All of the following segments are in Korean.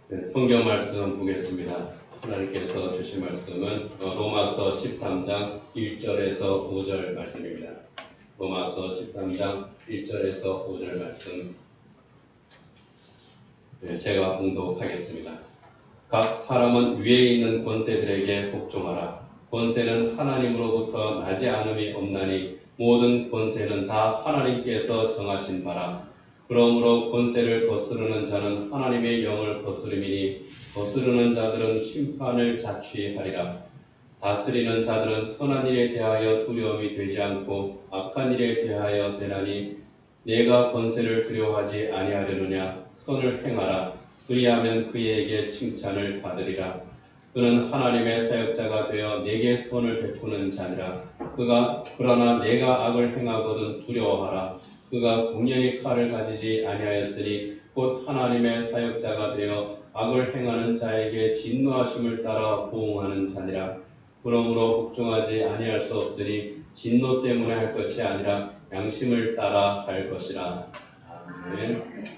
네, 성경 말씀 보겠습니다. 하나님께서 주신 말씀은 로마서 13장 1절에서 5절 말씀입니다. 로마서 13장 1절에서 5절 말씀 제가 봉독하겠습니다. 각 사람은 위에 있는 권세들에게 복종하라. 권세는 하나님으로부터 나지 않음이 없나니 모든 권세는 다 하나님께서 정하신 바라. 그러므로 권세를 거스르는 자는 하나님의 영을 거스름이니 거스르는 자들은 심판을 자취하리라. 다스리는 자들은 선한 일에 대하여 두려움이 되지 않고 악한 일에 대하여 되나니 내가 권세를 두려워하지 아니하려느냐. 선을 행하라. 그리하면 그에게 칭찬을 받으리라. 그는 하나님의 사역자가 되어 내게 선을 베푸는 자니라. 그러나 내가 악을 행하거든 두려워하라. 그가 공의의 칼을 가지지 아니하였으니 곧 하나님의 사역자가 되어 악을 행하는 자에게 진노하심을 따라 보응하는 자니라. 그러므로 복종하지 아니할 수 없으니 진노 때문에 할 것이 아니라 양심을 따라 할 것이라. 아멘.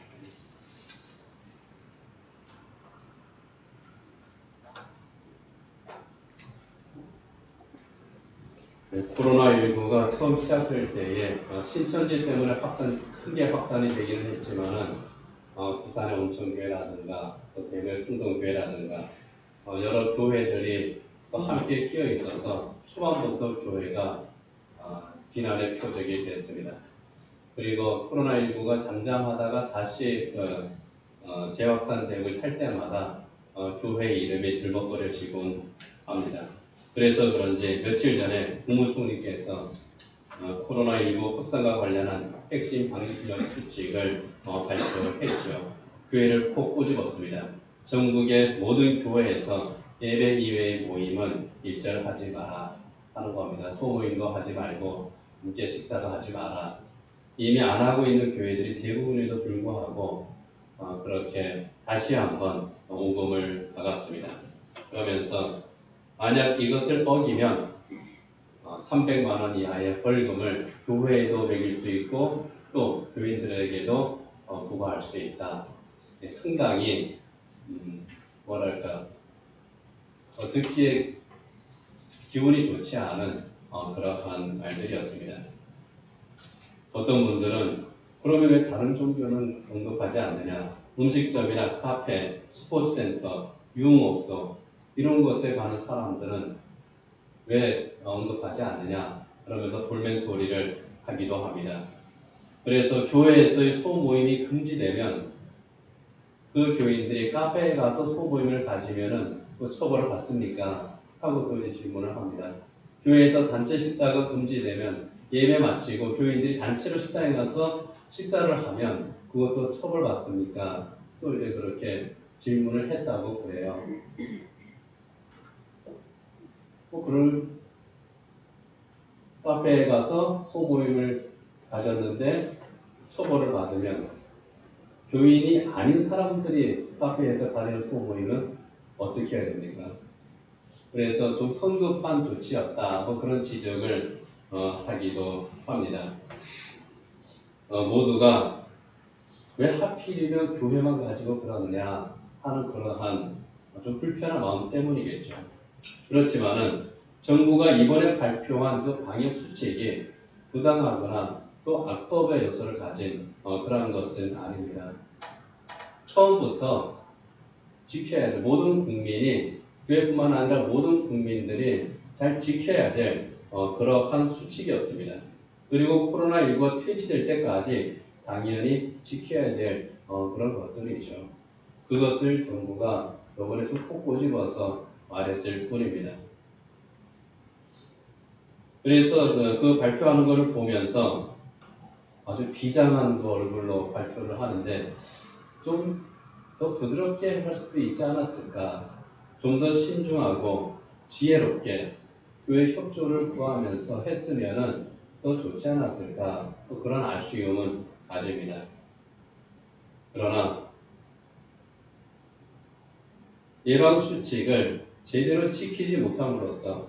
코로나19가 처음 시작될 때에 신천지 때문에 크게 확산이 되기는 했지만은 부산의 온천교회라든가 또 대구의 승동교회라든가 여러 교회들이 또 함께 끼어 있어서 초반부터 교회가 비난의 표적이 됐습니다. 그리고 코로나19가 잠잠하다가 다시 재확산되고 할 때마다 교회 이름이 들먹거려지곤 합니다. 그래서 그런지 며칠 전에 국무총리께서 코로나19 확산과 관련한 핵심 방역 수칙을 발표했죠. 교회를 콕 꼬집었습니다. 전국의 모든 교회에서 예배 이외의 모임은 일절하지 마라 하는 겁니다. 소모임도 하지 말고 함께 식사도 하지 마라. 이미 안 하고 있는 교회들이 대부분에도 불구하고 그렇게 다시 한번 오금을 박았습니다. 그러면서 만약 이것을 어기면 300만 원 이하의 벌금을 교회에도 매길 수 있고 또 교인들에게도 부과할 수 있다. 상당히 듣기에 기분이 좋지 않은 그러한 말들이었습니다. 어떤 분들은 그러면 왜 다른 종교는 언급하지 않느냐? 음식점이나 카페, 스포츠센터, 유흥업소 이런 곳에 가는 사람들은 왜 언급하지 않느냐? 그러면서 볼멘소리를 하기도 합니다. 그래서 교회에서의 소모임이 금지되면 그 교인들이 카페에 가서 소모임을 가지면은 또 처벌을 받습니까? 하고 또 질문을 합니다. 교회에서 단체 식사가 금지되면 예배 마치고 교인들이 단체로 식당에 가서 식사를 하면 그것도 처벌받습니까? 또 이제 그렇게 질문을 했다고 그래요. 그럴 카페에 가서 소모임을 가졌는데 처벌을 받으면 교인이 아닌 사람들이 카페에서 가지는 소모임은 어떻게 해야 됩니까? 그래서 좀 성급한 조치였다. 그런 지적을 하기도 합니다. 모두가 왜 하필이면 교회만 가지고 그러느냐 하는 그러한 좀 불편한 마음 때문이겠죠. 그렇지만은 정부가 이번에 발표한 그 방역 수칙이 부당하거나 또 악법의 요소를 가진 그러한 것은 아닙니다. 처음부터 지켜야 될 모든 국민이 교회뿐만 아니라 모든 국민들이 잘 지켜야 될 그러한 수칙이었습니다. 그리고 코로나19가 퇴치될 때까지 당연히 지켜야 될 그런 것들이죠. 그것을 정부가 이번에 좀 콕 꼬집어서 말했을 뿐입니다. 그래서 그 발표하는 것을 보면서 아주 비장한 얼굴로 발표를 하는데 좀 더 부드럽게 할 수도 있지 않았을까? 좀 더 신중하고 지혜롭게 교회 협조를 구하면서 했으면은 더 좋지 않았을까? 또 그런 아쉬움은 가집니다. 그러나 예방 수칙을 제대로 지키지 못함으로써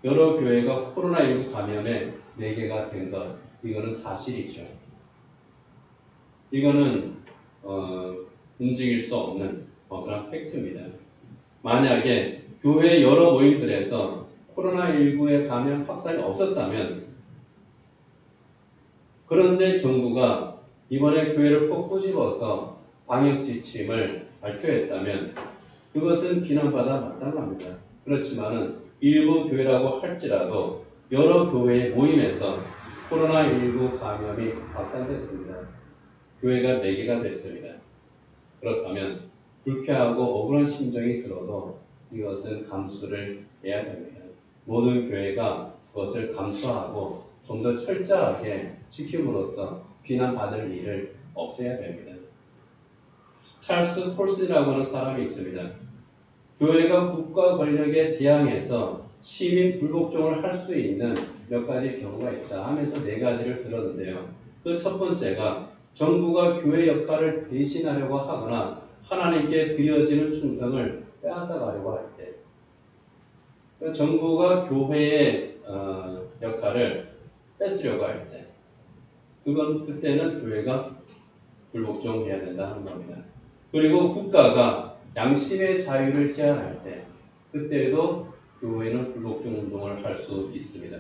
여러 교회가 코로나19 감염에 매개가 된 것, 이거는 사실이죠. 이거는 움직일 수 없는 그런 팩트입니다. 만약에 교회 여러 모임들에서 코로나19의 감염 확산이 없었다면, 그런데 정부가 이번에 교회를 꼭 꼬집어서 방역 지침을 발표했다면 그것은 비난받아 마땅합니다. 그렇지만은 일부 교회라고 할지라도 여러 교회의 모임에서 코로나19 감염이 확산됐습니다. 교회가 4개가 됐습니다. 그렇다면 불쾌하고 억울한 심정이 들어도 이것은 감수를 해야 됩니다. 모든 교회가 그것을 감수하고 좀 더 철저하게 지킴으로써 비난받을 일을 없애야 됩니다. 찰스 폴슨이라고 하는 사람이 있습니다. 교회가 국가 권력에 대항해서 시민 불복종을 할 수 있는 몇 가지 경우가 있다 하면서 4가지를 들었는데요. 그 첫 번째가 정부가 교회 역할을 대신하려고 하거나 하나님께 드려지는 충성을 빼앗아가려고 할 때, 정부가 교회의 역할을 뺏으려고 할 때, 그때는 교회가 불복종해야 된다 하는 겁니다. 그리고 국가가 양심의 자유를 제한할 때, 그때도 교회는 불복종 운동을 할 수 있습니다.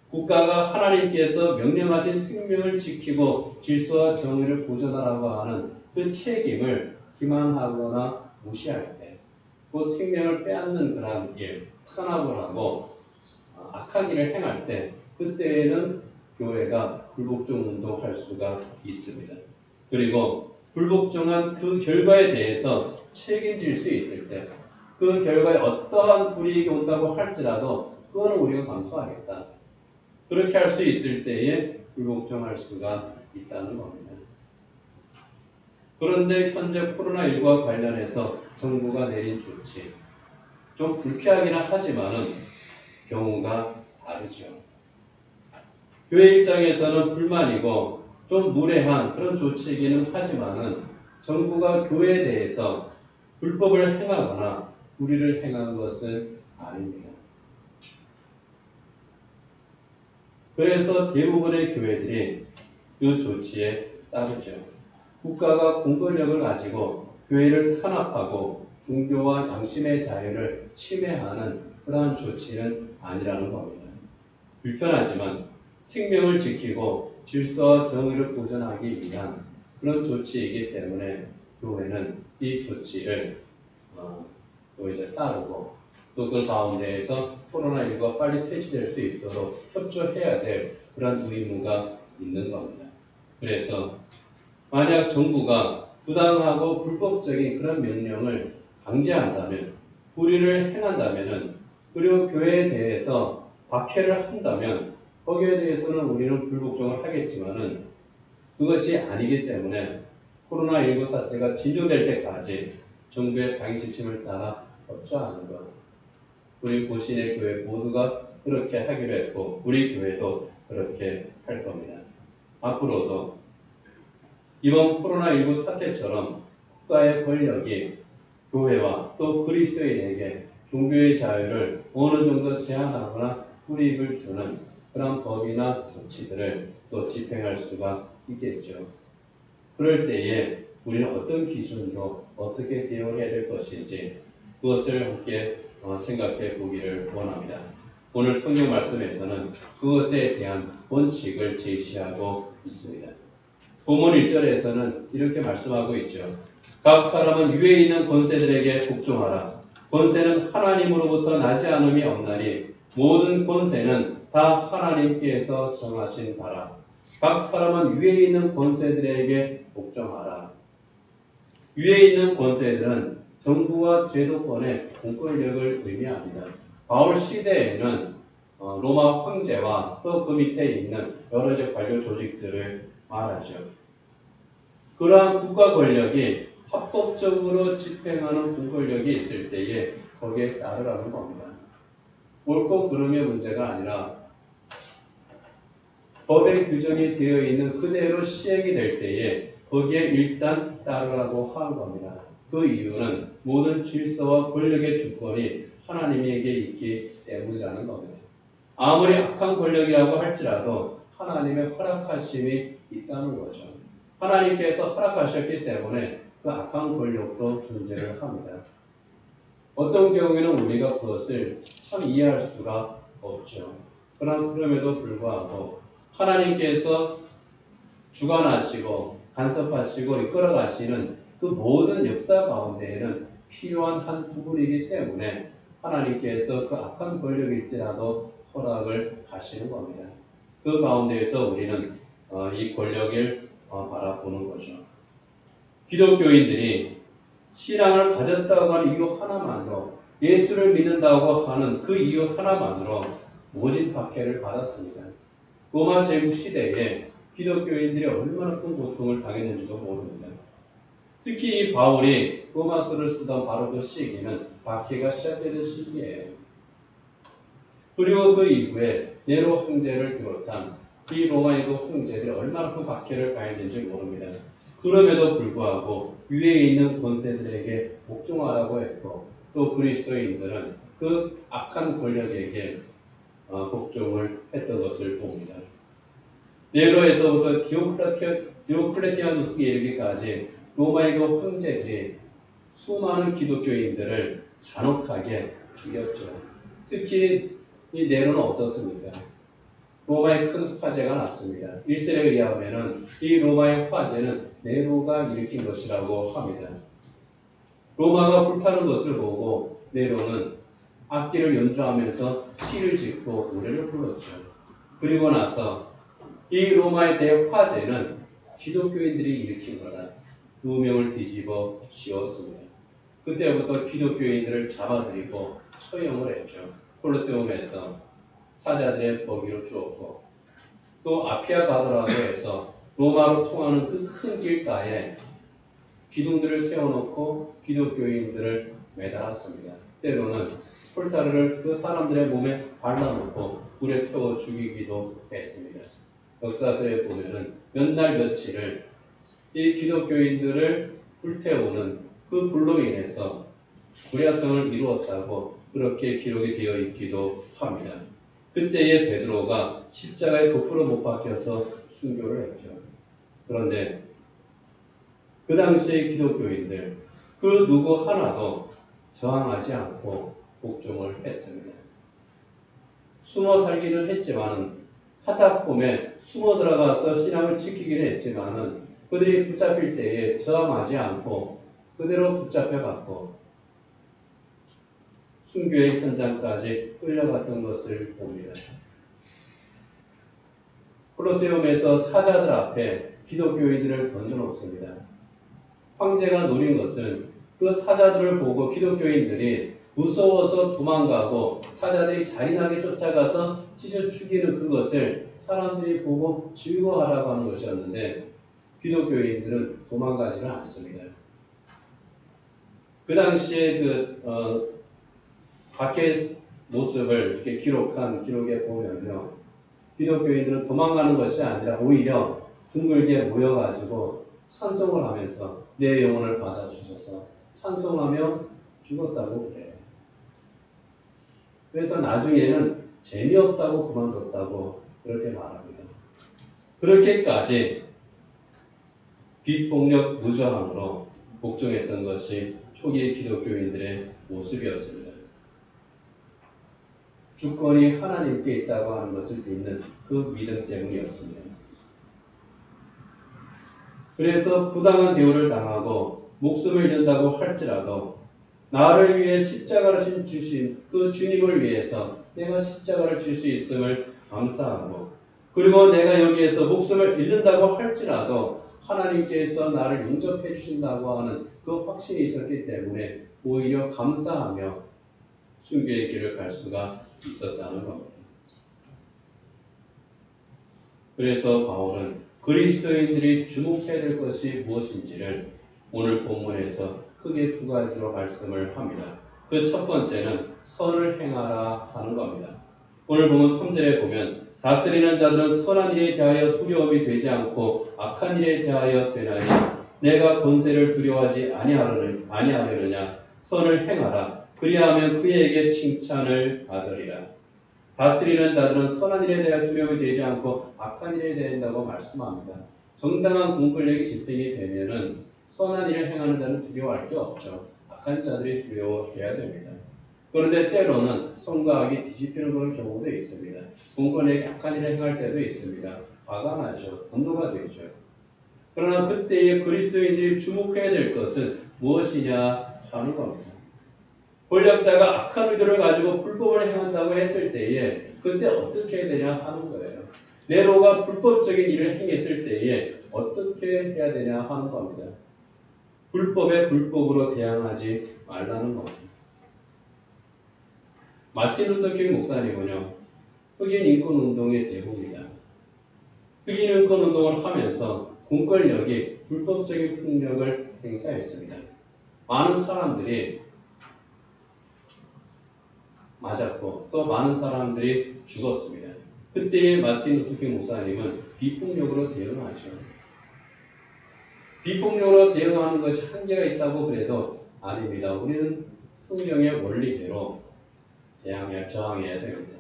국가가 하나님께서 명령하신 생명을 지키고 질서와 정의를 보존하라고 하는 그 책임을 기만하거나 무시할 때, 그 생명을 빼앗는 그런 일, 탄압을 하고 악한 일을 행할 때, 그때에는 교회가 불복종 운동할 수가 있습니다. 그리고 불복종한 그 결과에 대해서 책임질 수 있을 때, 그 결과에 어떠한 불이익이 온다고 할지라도 그거는 우리가 감수하겠다. 그렇게 할 수 있을 때에 불복종할 수가 있다는 겁니다. 그런데 현재 코로나19와 관련해서 정부가 내린 조치, 좀 불쾌하기는 하지만은 경우가 다르죠. 교회 입장에서는 불만이고 좀 무례한 그런 조치이기는 하지만은 정부가 교회에 대해서 불법을 행하거나 불의를 행한 것은 아닙니다. 그래서 대부분의 교회들이 그 조치에 따르죠. 국가가 공권력을 가지고 교회를 탄압하고 종교와 양심의 자유를 침해하는 그러한 조치는 아니라는 겁니다. 불편하지만 생명을 지키고 질서와 정의를 보존하기 위한 그런 조치이기 때문에 교회는 이 조치를 또 이제 따르고 또 그 가운데에서 코로나19가 빨리 퇴치될 수 있도록 협조해야 될 그런 의무가 있는 겁니다. 그래서 만약 정부가 부당하고 불법적인 그런 명령을 강제한다면, 불의를 행한다면, 그리고 교회에 대해서 박해를 한다면 거기에 대해서는 우리는 불복종을 하겠지만은 그것이 아니기 때문에 코로나19 사태가 진정될 때까지 정부의 방역 지침을 따라 협조하는 것, 우리 고신의 교회 모두가 그렇게 하기로 했고 우리 교회도 그렇게 할 겁니다. 앞으로도 이번 코로나19 사태처럼 국가의 권력이 교회와 또 그리스도인에게 종교의 자유를 어느 정도 제한하거나 불이익을 주는 그런 법이나 조치들을 또 집행할 수가 있겠죠. 그럴 때에 우리는 어떤 기준으로 어떻게 대응해야 될 것인지 그것을 함께 생각해 보기를 원합니다. 오늘 성경 말씀에서는 그것에 대한 원칙을 제시하고 있습니다. 본문 1절에서는 이렇게 말씀하고 있죠. 각 사람은 위에 있는 권세들에게 복종하라. 권세는 하나님으로부터 나지 않음이 없나니 모든 권세는 다 하나님께서 정하신 바라. 각 사람은 위에 있는 권세들에게 복종하라. 위에 있는 권세들은 정부와 제도권의 공권력을 의미합니다. 바울 시대에는 로마 황제와 또 그 밑에 있는 여러 관료 조직들을 말하죠. 그러한 국가 권력이 합법적으로 집행하는 공권력이 있을 때에 거기에 따르라는 겁니다. 옳고 그름의 문제가 아니라 법의 규정이 되어 있는 그대로 시행이 될 때에 거기에 일단 따르라고 하는 겁니다. 그 이유는 모든 질서와 권력의 주권이 하나님에게 있기 때문이라는 겁니다. 아무리 악한 권력이라고 할지라도 하나님의 허락하심이 있다는 거죠. 하나님께서 허락하셨기 때문에 그 악한 권력도 존재를 합니다. 어떤 경우에는 우리가 그것을 참 이해할 수가 없죠. 그럼에도 불구하고 하나님께서 주관하시고 간섭하시고 이끌어가시는 그 모든 역사 가운데에는 필요한 한 부분이기 때문에 하나님께서 그 악한 권력일지라도 허락을 하시는 겁니다. 그 가운데에서 우리는 이 권력을 바라보는 거죠. 기독교인들이 신앙을 가졌다고 하는 이유 하나만으로, 예수를 믿는다고 하는 그 이유 하나만으로 모진 박해를 받았습니다. 로마 제국 시대에 기독교인들이 얼마나 큰 고통을 당했는지도 모릅니다. 특히 이 바울이 로마서를 쓰던 바로 그 시기는 박해가 시작되는 시기예요. 그리고 그 이후에 네로 황제를 비롯한 이 로마의 그 황제들이 얼마나 큰 박해를 가했는지 모릅니다. 그럼에도 불구하고 위에 있는 권세들에게 복종하라고 했고, 또 그리스도인들은 그 악한 권력에게 복종을 했던 것을 봅니다. 네로에서부터 디오클레티아누스에 이르기까지 로마의 그 황제들이 수많은 기독교인들을 잔혹하게 죽였죠. 특히 이 네로는 어떻습니까? 로마에 큰 화재가 났습니다. 1세에 의하면 이 로마의 화재는 네로가 일으킨 것이라고 합니다. 로마가 불타는 것을 보고 네로는 악기를 연주하면서 시를 짓고 노래를 불렀죠. 그리고 나서 이 로마의 대화재는 기독교인들이 일으킨 거다. 누명을 뒤집어 씌웠습니다. 그때부터 기독교인들을 잡아들이고 처형을 했죠. 콜로세움에서 사자들의 먹이로 주었고, 또 아피아 가드라고 해서 로마로 통하는 그 큰 길가에 기둥들을 세워놓고 기독교인들을 매달았습니다. 때로는 폴타르를 그 사람들의 몸에 발라놓고 불에 태워 죽이기도 했습니다. 역사서에 보면은 몇 날 며칠을 이 기독교인들을 불태우는 그 불로 인해서 구약성을 이루었다고 그렇게 기록이 되어 있기도 합니다. 그때의 베드로가 십자가에 거꾸로 못 박혀서 순교를 했죠. 그런데 그 당시의 기독교인들 그 누구 하나도 저항하지 않고 복종을 했습니다. 숨어 살기는 했지만은 카타콤에 숨어 들어가서 신앙을 지키기는 했지만은 그들이 붙잡힐 때에 저항하지 않고 그대로 붙잡혀갔고 순교의 현장까지 끌려갔던 것을 봅니다. 콜로세움에서 사자들 앞에 기독교인들을 던져놓습니다. 황제가 노린 것은 그 사자들을 보고 기독교인들이 무서워서 도망가고 사자들이 잔인하게 쫓아가서 찢어 죽이는 그것을 사람들이 보고 즐거워하라고 하는 것이었는데 기독교인들은 도망가지는 않습니다. 그 당시에 박해 모습을 이렇게 기록한 기록에 보면요, 기독교인들은 도망가는 것이 아니라 오히려 둥글게 모여가지고 찬송을 하면서 내 영혼을 받아주셔서 찬송하며 죽었다고 그래요. 그래서 나중에는 재미없다고 그만뒀다고 그렇게 말합니다. 그렇게까지 비폭력 무저항으로 복종했던 것이 초기 기독교인들의 모습이었습니다. 주권이 하나님께 있다고 하는 것을 믿는 그 믿음 때문이었습니다. 그래서 부당한 대우를 당하고 목숨을 잃는다고 할지라도 나를 위해 십자가를 주신 그 주님을 위해서 내가 십자가를 질 수 있음을 감사하고, 그리고 내가 여기에서 목숨을 잃는다고 할지라도 하나님께서 나를 용접해 주신다고 하는 그 확신이 있었기 때문에 오히려 감사하며 순교의 길을 갈 수가 있었다는 겁니다. 그래서 바울은 그리스도인들이 주목해야 될 것이 무엇인지를 오늘 본문에서 크게 두 가지로 말씀을 합니다. 그 첫 번째는 선을 행하라 하는 겁니다. 오늘 보면 3절에 보면 다스리는 자들은 선한 일에 대하여 두려움이 되지 않고 악한 일에 대하여 되나니 내가 권세를 두려워하지 아니하려느냐. 선을 행하라. 그리하면 그에게 칭찬을 받으리라. 다스리는 자들은 선한 일에 대하여 두려움이 되지 않고 악한 일에 대한다고 말씀합니다. 정당한 공권력이 집행이 되면은 선한 일을 행하는 자는 두려워할 게 없죠. 악한 자들이 두려워해야 됩니다. 그런데 때로는 선과 악이 뒤집히는 그런 경우도 있습니다. 공권에게 악한 일을 행할 때도 있습니다. 화가 나죠. 분노가 되죠. 그러나 그때에 그리스도인들이 주목해야 될 것은 무엇이냐 하는 겁니다. 권력자가 악한 의도를 가지고 불법을 행한다고 했을 때에 그때 어떻게 해야 되냐 하는 거예요. 네로가 불법적인 일을 행했을 때에 어떻게 해야 되냐 하는 겁니다. 불법에 불법으로 대항하지 말라는 겁니다. 마틴 루터킹 목사님은요, 흑인 인권 운동의 대부입니다. 흑인 인권 운동을 하면서 공권력이 불법적인 폭력을 행사했습니다. 많은 사람들이 맞았고 또 많은 사람들이 죽었습니다. 그때의 마틴 루터킹 목사님은 비폭력으로 대응하죠. 비폭력으로 대응하는 것이 한계가 있다고 그래도 아닙니다. 우리는 성경의 원리대로 저항해야 됩니다.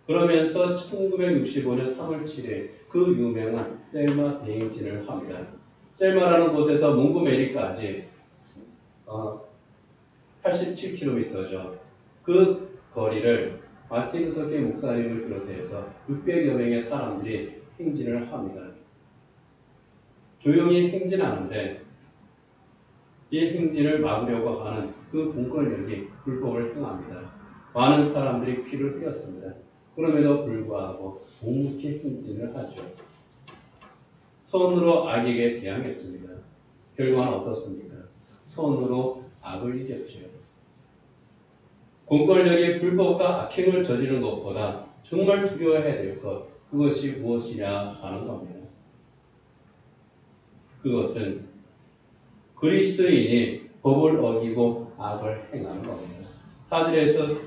그러면서 1965년 3월 7일 그 유명한 셀마 대행진을 합니다. 셀마라는 곳에서 몽고메리까지 87km죠. 그 거리를 마틴 루터킹 목사님을 비롯해서 600여 명의 사람들이 행진을 합니다. 조용히 행진하는데 이 행진을 막으려고 하는 그 공권력이 불법을 행합니다. 많은 사람들이 피를 흘렸습니다. 그럼에도 불구하고 묵묵히 행진을 하죠. 선으로 악에게 대항했습니다. 결과는 어떻습니까? 선으로 악을 이겼죠. 공권력이 불법과 악행을 저지른 것보다 정말 두려워해야 될 것, 그것이 무엇이냐 하는 겁니다. 그것은 그리스도인이 법을 어기고 악을 행하는 겁니다. 4절에서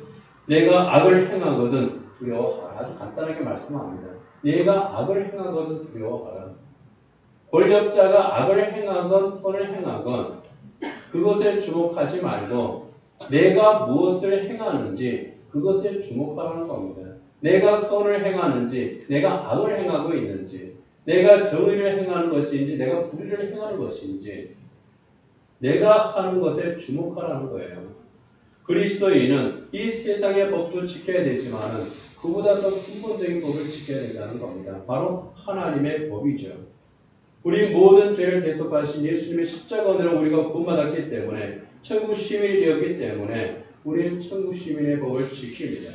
내가 악을 행하거든 두려워하라. 아주 간단하게 말씀합니다. 내가 악을 행하거든 두려워하라. 권력자가 악을 행하건 선을 행하건 그것에 주목하지 말고 내가 무엇을 행하는지 그것에 주목하라는 겁니다. 내가 선을 행하는지 내가 악을 행하고 있는지 내가 정의를 행하는 것인지 내가 불의를 행하는 것인지 내가 하는 것에 주목하라는 거예요. 그리스도인은 이 세상의 법도 지켜야 되지만 그보다 더 근본적인 법을 지켜야 된다는 겁니다. 바로 하나님의 법이죠. 우리 모든 죄를 대속하신 예수님의 십자가로 우리가 구원받았기 때문에 천국 시민이 되었기 때문에 우리는 천국 시민의 법을 지킵니다.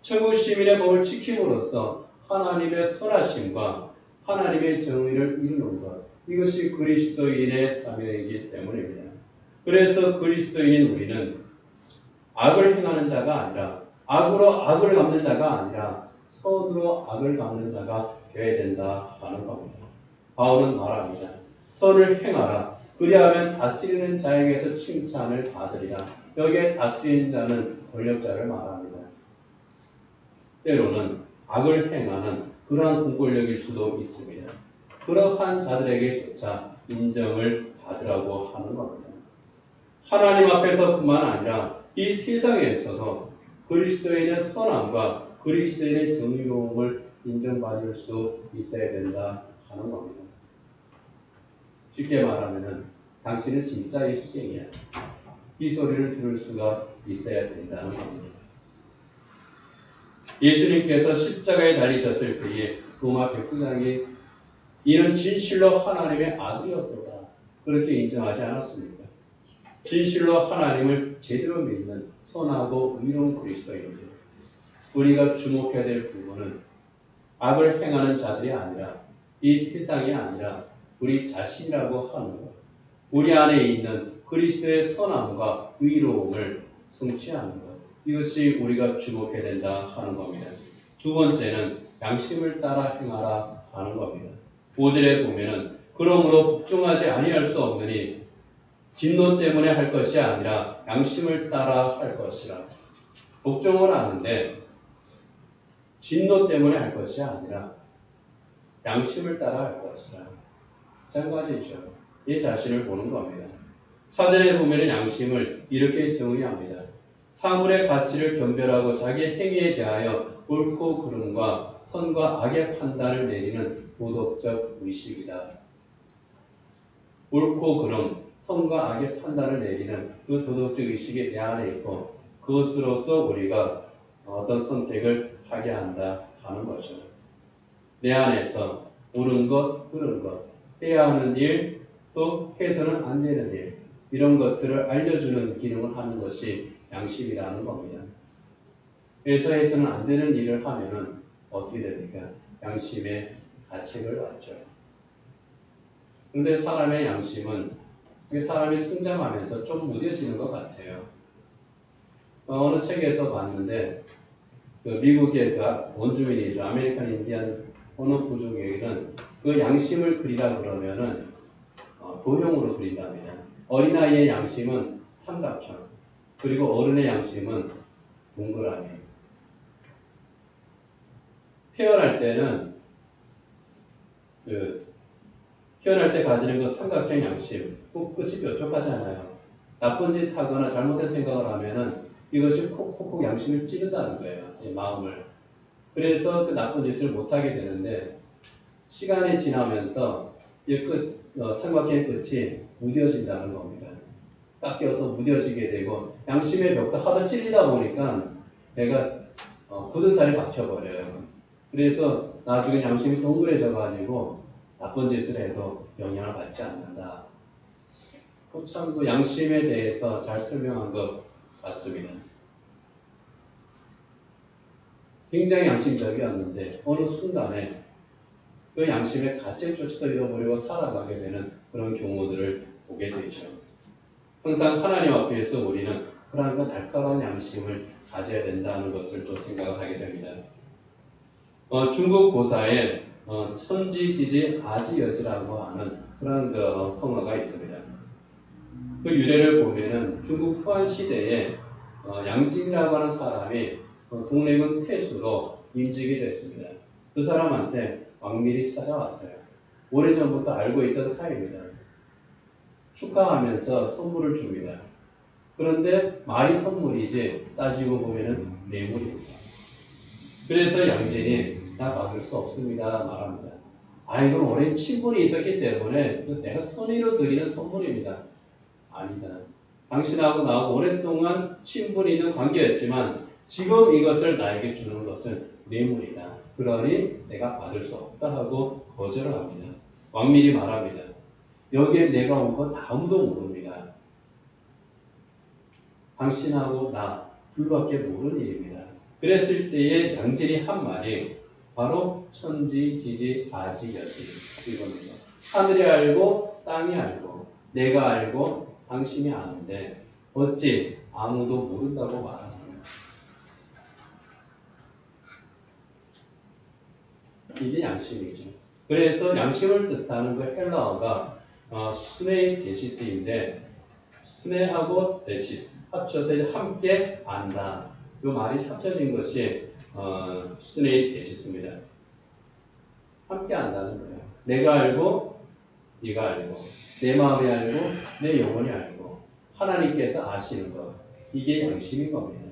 천국 시민의 법을 지킴으로써 하나님의 선하심과 하나님의 정의를 이루는 것, 이것이 그리스도인의 사명이기 때문입니다. 그래서 그리스도인인 우리는 악을 행하는 자가 아니라 악으로 악을 갚는 자가 아니라 선으로 악을 갚는 자가 되어야 된다 하는 겁니다. 바울은 말합니다. 선을 행하라. 그리하면 다스리는 자에게서 칭찬을 받으리라. 여기에 다스리는 자는 권력자를 말합니다. 때로는 악을 행하는 그러한 공권력일 수도 있습니다. 그러한 자들에게조차 인정을 받으라고 하는 겁니다. 하나님 앞에서뿐만 아니라 이 세상에서도 그리스도인의 선함과 그리스도인의 정의로움을 인정받을 수 있어야 된다 하는 겁니다. 쉽게 말하면 당신은 진짜 예수쟁이야. 이 소리를 들을 수가 있어야 된다는 겁니다. 예수님께서 십자가에 달리셨을 때에 로마 백부장이 이는 진실로 하나님의 아들이었도다. 그렇게 인정하지 않았습니까? 진실로 하나님을 제대로 믿는 선하고 의로운 그리스도인들. 우리가 주목해야 될 부분은 악을 행하는 자들이 아니라 이 세상이 아니라 우리 자신이라고 하는 것. 우리 안에 있는 그리스도의 선함과 의로움을 성취하는 것. 이것이 우리가 주목해야 된다 하는 겁니다. 두 번째는 양심을 따라 행하라 하는 겁니다. 5절에 보면은 그러므로 복종하지 아니할 수 없느니 진노 때문에 할 것이 아니라 양심을 따라 할 것이라. 복종을 하는데 진노 때문에 할 것이 아니라 양심을 따라 할 것이라. 마찬가지죠. 이 자신을 보는 겁니다. 사전에 보면 양심을 이렇게 정의합니다. 사물의 가치를 견별하고 자기 행위에 대하여 옳고 그름과 선과 악의 판단을 내리는 도덕적 의식이다. 옳고 그름, 선과 악의 판단을 내리는 그 도덕적 의식이 내 안에 있고 그것으로서 우리가 어떤 선택을 하게 한다 하는 거죠. 내 안에서 옳은 것, 그른 것, 해야 하는 일, 또 해서는 안 되는 일, 이런 것들을 알려주는 기능을 하는 것이 양심이라는 겁니다. 그래서 해서는 안 되는 일을 하면은 어떻게 됩니까? 양심의 가책을 받죠. 그런데 사람의 양심은 사람이 성장하면서 좀 무뎌지는 것 같아요. 어느 책에서 봤는데 그 미국의 원주민이죠. 아메리칸 인디안 어느 부족에게는 그 양심을 그리라 그러면은 도형으로 그린답니다. 어린아이의 양심은 삼각형, 그리고 어른의 양심은 동그라미. 태어날 때는 태어날 때 가지는 그 삼각형 양심, 끝이 뾰족하잖아요. 나쁜 짓 하거나 잘못된 생각을 하면은 이것이 콕콕콕 양심을 찌른다는 거예요. 이 마음을. 그래서 그 나쁜 짓을 못하게 되는데 시간이 지나면서 이 삼각형의 끝이 무뎌진다는 겁니다. 깎여서 무뎌지게 되고 양심의 벽도 하도 찔리다 보니까 내가 굳은 살이 박혀버려요. 그래서 나중에 양심이 동그래져 가지고 나쁜 짓을 해도 영향을 받지 않는다. 참 그 양심에 대해서 잘 설명한 것 같습니다. 굉장히 양심적이었는데 어느 순간에 그 양심의 가책조차도 잃어버리고 살아가게 되는 그런 경우들을 보게 되죠. 항상 하나님 앞에서 우리는 그러한 날카로운 양심을 가져야 된다는 것을 또 생각을 하게 됩니다. 중국 고사에 천지지지 아지여지라고 하는 그런 성어가 있습니다. 그 유래를 보면은 중국 후한 시대에 양진이라고 하는 사람이 동래군 태수로 임직이 됐습니다. 그 사람한테 왕밀이 찾아왔어요. 오래전부터 알고 있던 사이입니다. 축하하면서 선물을 줍니다. 그런데 말이 선물이지 따지고 보면은 뇌물입니다. 그래서 양진이 나 받을 수 없습니다 말합니다. 이건 오랜 친분이 있었기 때문에 내가 선의로 드리는 선물입니다. 아니다. 당신하고 나하고 오랫동안 친분이 있는 관계였지만 지금 이것을 나에게 주는 것은 뇌물이다. 그러니 내가 받을 수 없다 하고 거절을 합니다. 왕밀이 말합니다. 여기에 내가 온 건 아무도 모릅니다. 당신하고 나 둘밖에 모르는 일입니다. 그랬을 때에 양진이 한 말이 바로 천지, 지지, 아지, 여지 이겁니다. 하늘이 알고 땅이 알고 내가 알고 당신이 아는데 어찌 아무도 모른다고 말하는 거예요. 이게 양심이죠. 그래서 양심을 뜻하는 그 헬라어가 스네이데시스인데 스네하고 데시스 합쳐서 함께 안다. 이 말이 합쳐진 것이 스네이데시스입니다. 함께 안다는 거예요. 내가 알고 네가 알고 내 마음이 알고 내 영혼이 알고 하나님께서 아시는 것. 이게 양심인 겁니다.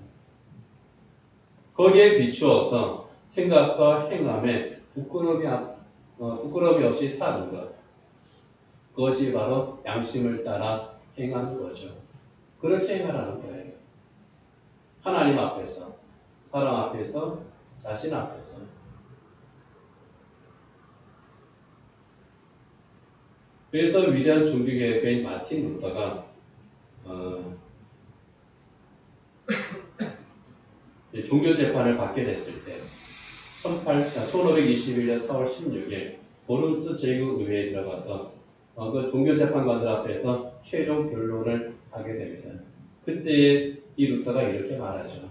거기에 비추어서 생각과 행함에 부끄러움이 없이 사는 것. 그것이 바로 양심을 따라 행하는 거죠. 그렇게 행하라는 거예요. 하나님 앞에서, 사람 앞에서, 자신 앞에서. 그래서 위대한 종교개혁가인 마틴 루터가 종교 재판을 받게 됐을 때 1521년 4월 16일 보름스 제9의회에 들어가서 그 종교 재판관들 앞에서 최종 변론을 하게 됩니다. 그때 이 루터가 이렇게 말하죠.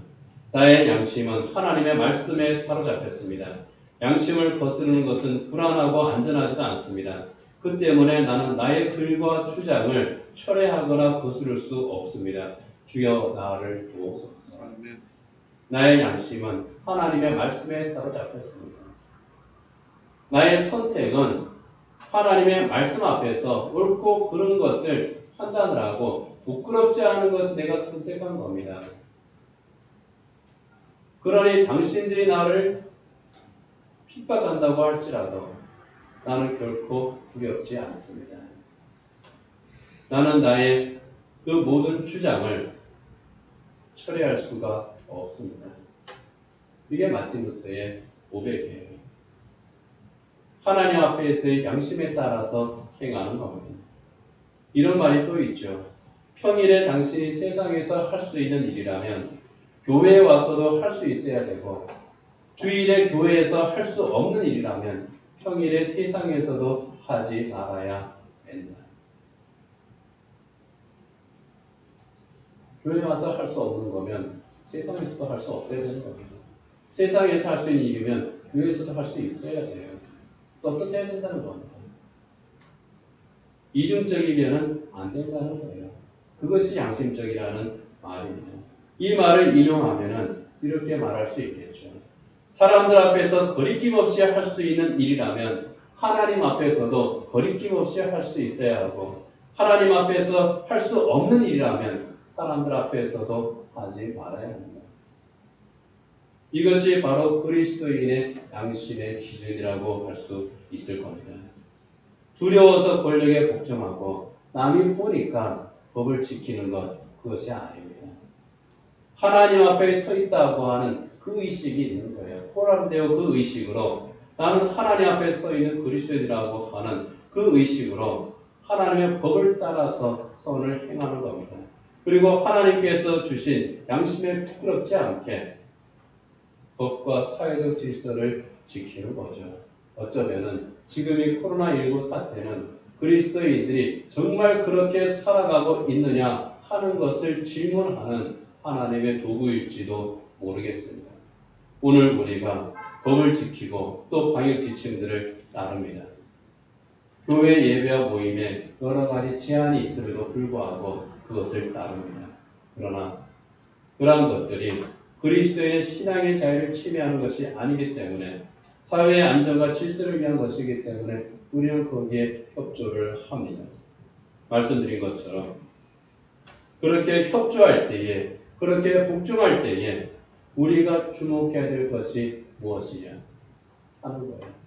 나의 양심은 하나님의 말씀에 사로잡혔습니다. 양심을 거스르는 것은 불안하고 안전하지도 않습니다. 그 때문에 나는 나의 글과 주장을 철회하거나 거스를 수 없습니다. 주여 나를 도우소서. 나의 양심은 하나님의 말씀에 사로잡혔습니다. 나의 선택은 하나님의 말씀 앞에서 옳고 그른 것을 판단을 하고 부끄럽지 않은 것을 내가 선택한 겁니다. 그러니 당신들이 나를 핍박한다고 할지라도 나는 결코 두렵지 않습니다. 나는 나의 그 모든 주장을 철회할 수가 없습니다. 이게 마틴 루터의 고백이에요. 하나님 앞에서의 양심에 따라서 행하는 겁니다. 이런 말이 또 있죠. 평일에 당신이 세상에서 할 수 있는 일이라면 교회에 와서도 할 수 있어야 되고, 주일에 교회에서 할 수 없는 일이라면 평일에 세상에서도 하지 말아야 된다. 교회에 와서 할 수 없는 거면 세상에서도 할 수 없어야 되는 겁니다. 세상에서 할 수 있는 일이면 교회에서도 할 수 있어야 돼요. 떳떳해야 된다는 겁니다. 이중적이면 안 된다는 거예요. 그것이 양심적이라는 말입니다. 이 말을 인용하면 이렇게 말할 수 있겠죠. 사람들 앞에서 거리낌 없이 할 수 있는 일이라면 하나님 앞에서도 거리낌 없이 할 수 있어야 하고, 하나님 앞에서 할 수 없는 일이라면 사람들 앞에서도 하지 말아야 합니다. 이것이 바로 그리스도인의 양심의 기준이라고 할 수 있을 겁니다. 두려워서 권력에 복종하고 남이 보니까 법을 지키는 것, 그것이 아닙니다. 하나님 앞에 서 있다고 하는 그 의식이 있는 거예요. 포함되어 그 의식으로 나는 하나님 앞에 서 있는 그리스도인이라고 하는 그 의식으로 하나님의 법을 따라서 선을 행하는 겁니다. 그리고 하나님께서 주신 양심에 부끄럽지 않게 법과 사회적 질서를 지키는 거죠. 어쩌면은 지금 이 코로나19 사태는 그리스도인들이 정말 그렇게 살아가고 있느냐 하는 것을 질문하는 하나님의 도구일지도 모르겠습니다. 오늘 우리가 법을 지키고 또 방역 지침들을 따릅니다. 교회 예배와 모임에 여러 가지 제한이 있음에도 불구하고 그것을 따릅니다. 그러나 그러한 것들이 그리스도의 신앙의 자유를 침해하는 것이 아니기 때문에, 사회의 안전과 질서를 위한 것이기 때문에 우리는 거기에 협조를 합니다. 말씀드린 것처럼 그렇게 협조할 때에, 그렇게 복종할 때에 우리가 주목해야 될 것이 무엇이냐 하는 거예요.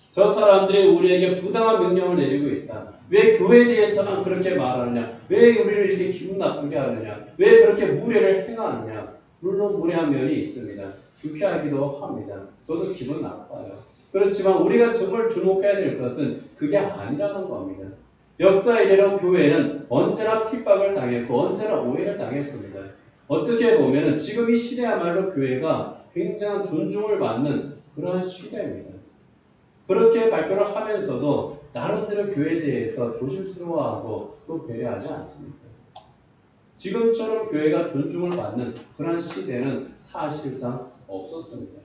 저 사람들이 우리에게 부당한 명령을 내리고 있다. 왜 교회에 대해서만 그렇게 말하느냐? 왜 우리를 이렇게 기분 나쁘게 하느냐? 왜 그렇게 무례를 행하느냐? 물론 무례한 면이 있습니다. 불쾌하기도 합니다. 저도 기분 나빠요. 그렇지만 우리가 정말 주목해야 될 것은 그게 아니라는 겁니다. 역사 이래로 교회는 언제나 핍박을 당했고 언제나 오해를 당했습니다. 어떻게 보면 지금 이 시대야말로 교회가 굉장한 존중을 받는 그러한 시대입니다. 그렇게 발표를 하면서도 나름대로 교회에 대해서 조심스러워하고 또 배려하지 않습니다. 지금처럼 교회가 존중을 받는 그런 시대는 사실상 없었습니다.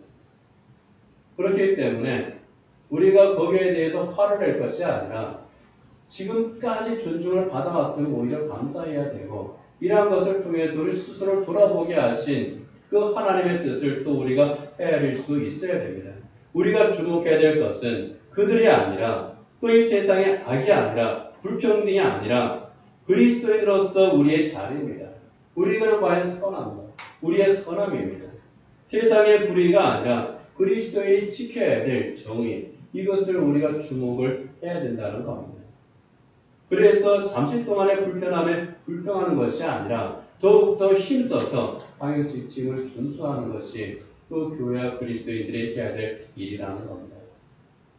그렇기 때문에 우리가 거기에 대해서 화를 낼 것이 아니라 지금까지 존중을 받아왔으면 오히려 감사해야 되고, 이러한 것을 통해서 우리 스스로를 돌아보게 하신 그 하나님의 뜻을 또 우리가 헤아릴 수 있어야 됩니다. 우리가 주목해야 될 것은 그들이 아니라, 또 이 세상의 악이 아니라, 불평등이 아니라 그리스도인으로서 우리의 자리입니다. 우리는 과연 선합니다. 우리의 선함입니다. 세상의 불의가 아니라 그리스도인이 지켜야 될 정의, 이것을 우리가 주목을 해야 된다는 겁니다. 그래서 잠시 동안의 불편함에 불평하는 것이 아니라 더욱더 힘써서 방역 지침을 준수하는 것이 또 교회와 그리스도인들이 해야 될 일이라는 겁니다.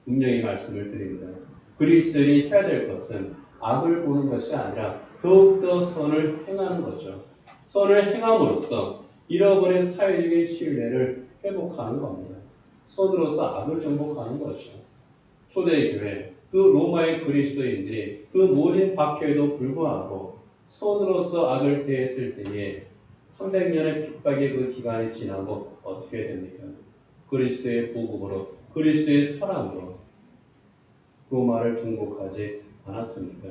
분명히 말씀을 드립니다. 그리스도인이 해야 될 것은 악을 보는 것이 아니라 더욱더 선을 행하는 거죠. 선을 행함으로써 잃어버린 사회적인 신뢰를 회복하는 겁니다. 선으로서 악을 정복하는 거죠. 초대교회, 그 로마의 그리스도인들이 그 모진 박해에도 불구하고 선으로서 악을 대했을 때에 300년의 핍박의 그 기간이 지나고 어떻게 됩니까? 그리스도의 복음으로, 그리스도의 사랑으로 로마를 정복하지 않았습니까?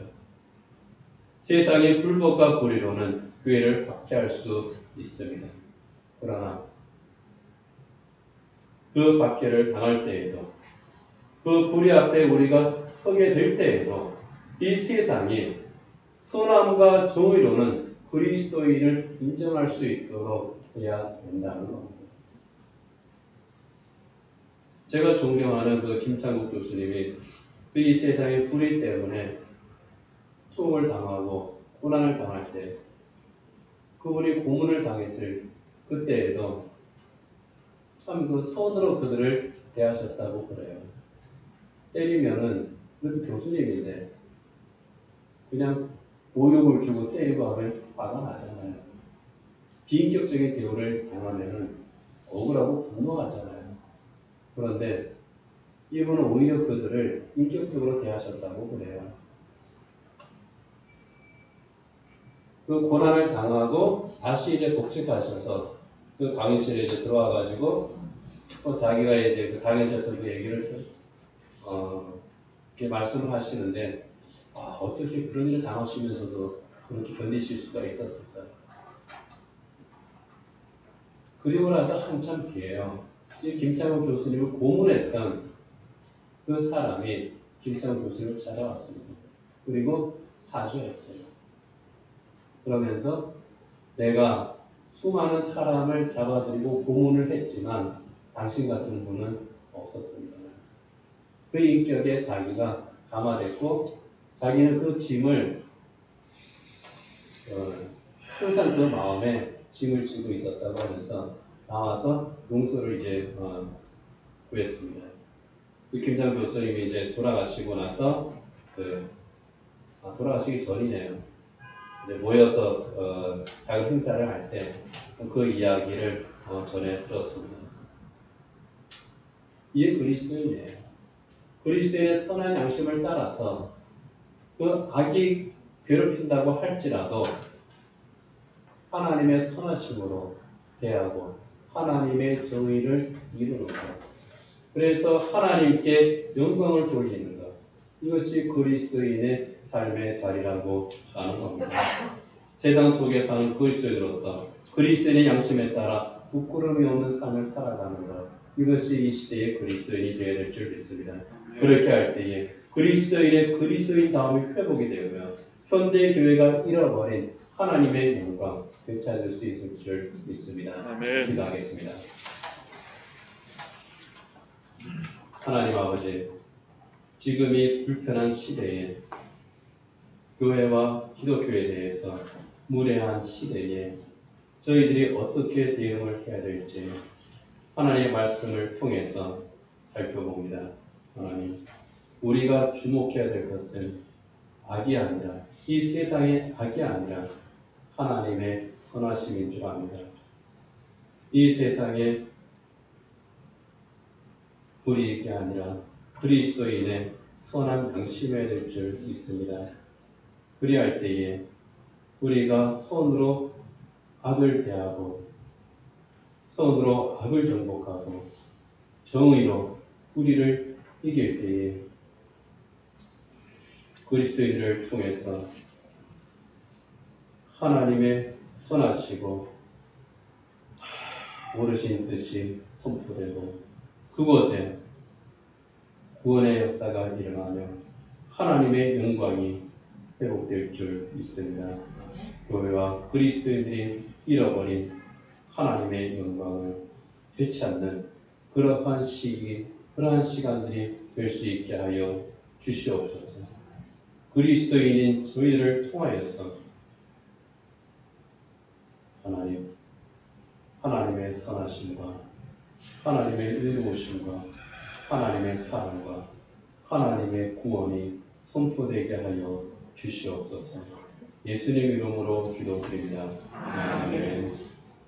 세상의 불법과 불의로는 교회를 박해할 수 있습니다. 그러나 그 박해를 당할 때에도, 그 불의 앞에 우리가 서게 될 때에도 이 세상이 선함과 정의로는 그리스도인을 인정할 수 있도록 해야 된다는 겁니다. 제가 존경하는 그 김창국 교수님이 이 세상의 불의 때문에 수험을 당하고 고난을 당할 때 그분이 고문을 당했을 그때에도 참 그 선으로 그들을 대하셨다고 그래요. 때리면은 그래도 교수님인데 그냥 모욕을 주고 때리고 하면 화가 나잖아요. 비인격적인 대우를 당하면은 억울하고 분노하잖아요. 그런데 이분은 오히려 그들을 인격적으로 대하셨다고 그래요. 그 고난을 당하고 다시 이제 복직하셔서 그 강의실에 이제 들어와가지고 또 자기가 이제 그 당하셨던 그 얘기를 이렇게 말씀을 하시는데 어떻게 그런 일을 당하시면서도 그렇게 견디실 수가 있었을까? 그리고 나서 한참 뒤에요. 이 김창훈 교수님을 고문했던 그 사람이 김창훈 교수님을 찾아왔습니다. 그리고 사죄했어요. 그러면서 내가 수많은 사람을 잡아들이고 고문을 했지만 당신 같은 분은 없었습니다. 그 인격에 자기가 감화됐고 자기는 그 짐을 항상 그 마음에 짐을 지고 있었다고 하면서 나와서 용서를 이제 구했습니다. 그 김장 교수님이 이제 돌아가시고 나서 돌아가시기 전이네요. 이제 모여서 작은 행사를 할 때 그 이야기를 전해 들었습니다. 이게 그리스도인이에요. 그리스도인의 선한 양심을 따라서 그 악이 괴롭힌다고 할지라도 하나님의 선하심으로 대하고 하나님의 정의를 이루는 것. 그래서 하나님께 영광을 돌리는 것. 이것이 그리스도인의 삶의 자리라고 하는 겁니다. 세상 속에 사는 그리스도인으로서 그리스도인의 양심에 따라 부끄러움이 없는 삶을 살아가는 것. 이것이 이 시대의 그리스도인이 되어야 될 줄 믿습니다. 그렇게 할 때에 그리스도인의 그리스도인다움이 회복이 되며 현대 교회가 잃어버린 하나님의 영광 되찾을 수 있을 줄 믿습니다. 아멘. 기도하겠습니다. 하나님 아버지, 지금 이 불편한 시대에 교회와 기독교에 대해서 무례한 시대에 저희들이 어떻게 대응을 해야 될지 하나님의 말씀을 통해서 살펴봅니다. 하나님, 우리가 주목해야 될 것은 악이 아니라 이 세상의 악이 아니라 하나님의 선하심인 줄 압니다. 이 세상에 불이익이 아니라 그리스도인의 선한 양심해야 될 줄 믿습니다. 그리할 때에 우리가 선으로 악을 대하고 선으로 악을 정복하고 정의로 불의를 이길 때에 그리스도인을 통해서 하나님의 선하시고 오르신 뜻이 선포되고 그곳에 구원의 역사가 일어나며 하나님의 영광이 회복될 줄 믿습니다. 교회와 그리스도인들이 잃어버린 하나님의 영광을 되찾는 그러한 시기, 그러한 시간들이 될 수 있게 하여 주시옵소서. 그리스도인인 저희들을 통하여서 하나님의 선하심과 하나님의 의로우심과 하나님의 사랑과 하나님의 구원이 선포되게 하여 주시옵소서. 예수님 이름으로 기도드립니다. 아멘.